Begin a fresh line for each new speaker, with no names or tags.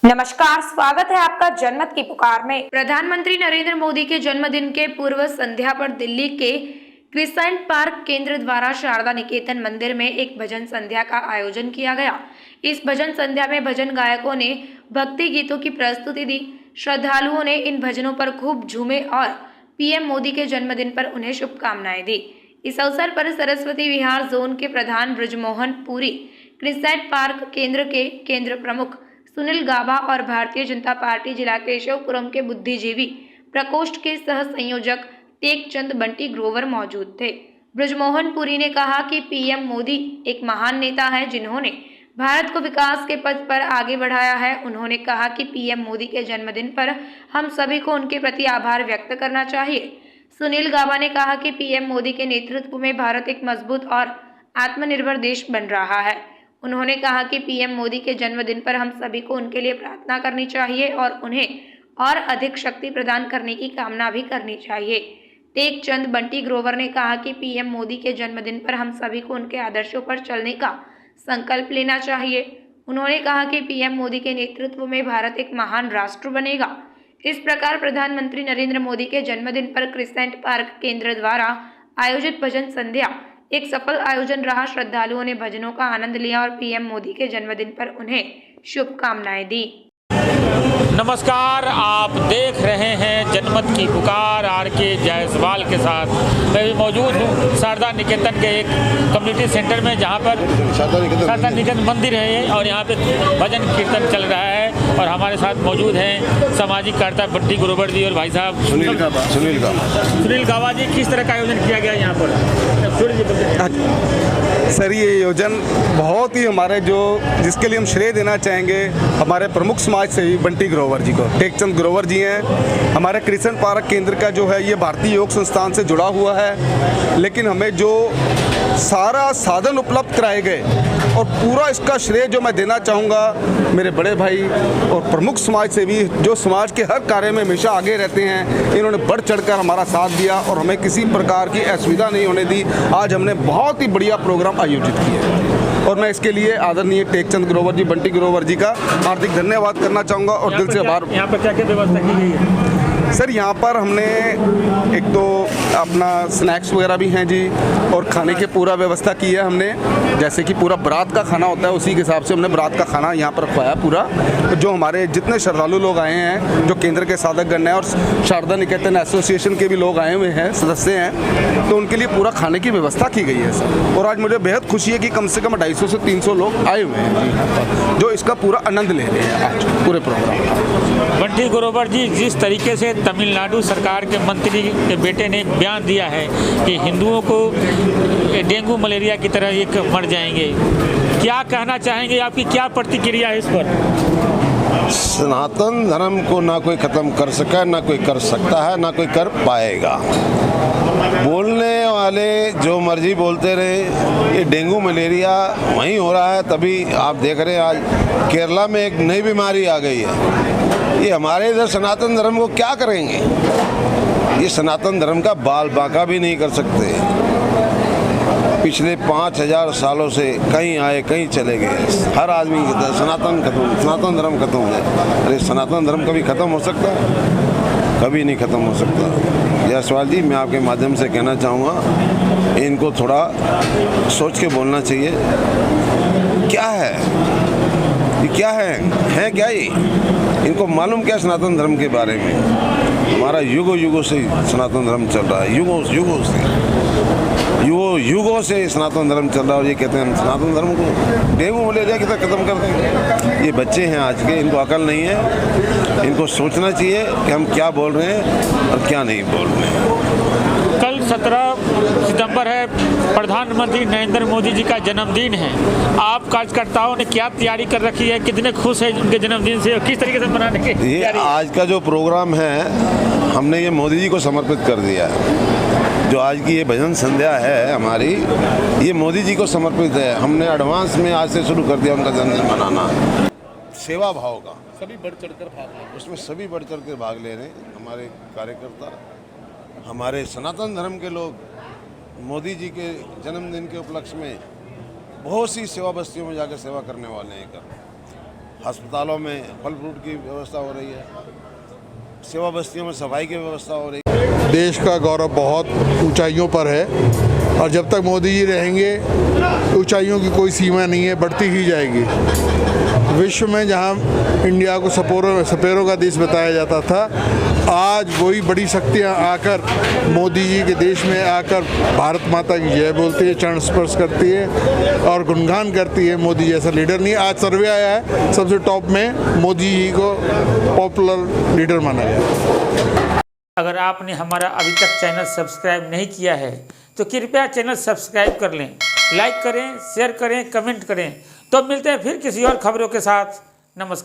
नमस्कार, स्वागत है आपका जनमत की पुकार में। प्रधानमंत्री नरेंद्र मोदी के जन्मदिन के पूर्व संध्या पर दिल्ली के क्रिसेंट पार्क केंद्र द्वारा शारदा निकेतन मंदिर में एक भजन संध्या का आयोजन किया गया। इस भजन संध्या में भजन गायकों ने भक्ति गीतों की प्रस्तुति दी। श्रद्धालुओं ने इन भजनों पर खूब झूमे और पीएम मोदी के जन्मदिन पर उन्हें शुभकामनाएं दी। इस अवसर पर सरस्वती विहार जोन के प्रधान ब्रजमोहन पुरी, क्रिसेंट पार्क केंद्र के केंद्र प्रमुख सुनील गाबा और भारतीय जनता पार्टी जिला केशवपुरम के बुद्धिजीवी प्रकोष्ठ के सह संयोजक टेकचंद बंटी ग्रोवर मौजूद थे। ब्रजमोहन पुरी ने कहा कि पीएम मोदी एक महान नेता है जिन्होंने भारत को विकास के पथ पर आगे बढ़ाया है। उन्होंने कहा कि पीएम मोदी के जन्मदिन पर हम सभी को उनके प्रति आभार व्यक्त करना चाहिए। सुनील गाबा ने कहा कि पीएम मोदी के नेतृत्व में भारत एक मजबूत और आत्मनिर्भर देश बन रहा है। उन्होंने कहा कि पीएम मोदी के जन्मदिन पर हम सभी को उनके लिए प्रार्थना करनी चाहिए और उन्हें और अधिक शक्ति प्रदान करने की कामना भी करनी चाहिए। टेकचंद बंटी ग्रोवर ने कहा कि पीएम मोदी के जन्मदिन पर हम सभी को उनके आदर्शों पर चलने का संकल्प लेना चाहिए। उन्होंने कहा कि पीएम मोदी के नेतृत्व में भारत एक महान राष्ट्र बनेगा। इस प्रकार प्रधानमंत्री नरेंद्र मोदी के जन्मदिन पर क्रिसेंट पार्क केंद्र द्वारा आयोजित भजन संध्या एक सफल आयोजन रहा। श्रद्धालुओं ने भजनों का आनंद लिया और पीएम मोदी के जन्मदिन पर उन्हें शुभकामनाएं दी।
नमस्कार, आप देख रहे हैं जनमत की पुकार आर.के. जायसवाल के साथ। मैं भी मौजूद हूँ शारदा निकेतन के एक कम्युनिटी सेंटर में, जहाँ पर शारदा निकेतन मंदिर है और यहाँ पे भजन कीर्तन चल रहा है। और हमारे साथ मौजूद हैं सामाजिक कार्यकर्ता बंटी ग्रोवर जी और भाई साहब सुनील गाबा जी। किस तरह का आयोजन किया गया यहाँ पर?
सर, ये आयोजन बहुत ही हमारे जिसके लिए हम श्रेय देना चाहेंगे हमारे प्रमुख समाज सेवी बंटी ग्रोवर जी को। टेकचंद ग्रोवर जी हैं। हमारे क्रिसेंट पार्क केंद्र का जो है ये भारतीय योग संस्थान से जुड़ा हुआ है, लेकिन हमें जो सारा साधन उपलब्ध कराए गए और पूरा इसका श्रेय जो मैं देना चाहूँगा मेरे बड़े भाई और प्रमुख समाज सेवी जो समाज के हर कार्य में हमेशा आगे रहते हैं। इन्होंने बढ़ चढ़कर हमारा साथ दिया और हमें किसी प्रकार की असुविधा नहीं होने दी। आज हमने बहुत ही बढ़िया प्रोग्राम आयोजित किया और मैं इसके लिए आदरणीय टेकचंद ग्रोवर जी, बंटी ग्रोवर जी का हार्दिक धन्यवाद करना चाहूँगा और दिल से आभार।
यहाँ पर क्या क्या व्यवस्था की गई है?
सर, यहाँ पर हमने एक तो अपना स्नैक्स वगैरह भी हैं जी और खाने की पूरा व्यवस्था की है हमने। जैसे कि पूरा बारात का खाना होता है उसी के हिसाब से हमने बारात का खाना यहाँ पर रखवाया पूरा। तो जो हमारे जितने श्रद्धालु लोग आए हैं, जो केंद्र के साधकगण हैं और शारदा निकेतन एसोसिएशन के भी लोग आए हुए हैं, सदस्य हैं, तो उनके लिए पूरा खाने की व्यवस्था की गई है सर। और आज मुझे बेहद खुशी है कि कम से कम 250 से 300 लोग आए हुए हैं जी यहाँ पर, जो इसका पूरा आनंद ले रहे हैं आज पूरे प्रोग्राम का।
बंटी ग्रोवर जी, जिस तरीके से तमिलनाडु सरकार के मंत्री के बेटे ने बयान दिया है कि हिंदुओं को डेंगू मलेरिया की तरह एक मर जाएंगे, क्या कहना चाहेंगे? आपकी क्या प्रतिक्रिया है इस पर?
सनातन धर्म को ना कोई ख़त्म कर सका, ना कोई कर सकता है, ना कोई कर पाएगा। बोलने वाले जो मर्जी बोलते रहे। ये डेंगू मलेरिया वहीं हो रहा है, तभी आप देख रहे हैं आज केरला में एक नई बीमारी आ गई है। ये हमारे इधर सनातन धर्म को क्या करेंगे? ये सनातन धर्म का बाल बांका भी नहीं कर सकते। पिछले 5000 सालों से कहीं आए कहीं चले गए। हर आदमी सनातन खत्म, सनातन धर्म खत्म हो जाए। अरे सनातन धर्म कभी खत्म हो सकता है? कभी नहीं खत्म हो सकता। जायसवाल जी, मैं आपके माध्यम से कहना चाहूँगा इनको थोड़ा सोच के बोलना चाहिए। क्या है ये? क्या है क्या ये? इनको मालूम क्या सनातन धर्म के बारे में? हमारा युगों से सनातन धर्म चल रहा है, युगों से सनातन धर्म चल रहा है। और ये कहते हैं हम सनातन धर्म को डेंगू मलेरिया की तरह खत्म कर देंगे। ये बच्चे हैं आज के, इनको अकल नहीं है। इनको सोचना चाहिए कि हम क्या बोल रहे हैं और क्या नहीं बोल रहे हैं।
कल 17 सितंबर है, प्रधानमंत्री नरेंद्र मोदी जी का जन्मदिन है। आप कार्यकर्ताओं ने क्या तैयारी कर रखी है? कितने खुश हैं उनके जन्मदिन से और किस तरीके से मनाने की तैयारी?
ये आज का जो प्रोग्राम है हमने ये मोदी जी को समर्पित कर दिया है। जो आज की ये भजन संध्या है हमारी, ये मोदी जी को समर्पित है। हमने एडवांस में आज से शुरू कर दिया उनका जन्मदिन मनाना। सेवा भाव का
सभी बढ़ चढ़कर भाग लें।
उसमें सभी बढ़ चढ़ कर भाग ले रहे हैं। हमारे कार्यकर्ता, हमारे सनातन धर्म के लोग मोदी जी के जन्मदिन के उपलक्ष्य में बहुत सी सेवा बस्तियों में जाकर सेवा करने वाले हैं। अस्पतालों में फल फ्रूट की व्यवस्था हो रही है, सेवा बस्तियों में सफाई की व्यवस्था हो रही है।
देश का गौरव बहुत ऊंचाइयों पर है और जब तक मोदी जी रहेंगे ऊंचाइयों की कोई सीमा नहीं है, बढ़ती ही जाएगी। विश्व में जहां इंडिया को सपेरों का देश बताया जाता था, आज वही बड़ी शक्तियां आकर मोदी जी के देश में आकर भारत माता की जय बोलती है, चरण स्पर्श करती है और गुणगान करती है। मोदी जैसा लीडर नहीं। आज सर्वे आया है सबसे टॉप में मोदी जी को पॉपुलर लीडर माना गया।
अगर आपने हमारा अभी तक चैनल सब्सक्राइब नहीं किया है तो कृपया चैनल सब्सक्राइब कर लें, लाइक करें, शेयर करें, कमेंट करें। तो मिलते हैं फिर किसी और खबरों के साथ। नमस्कार।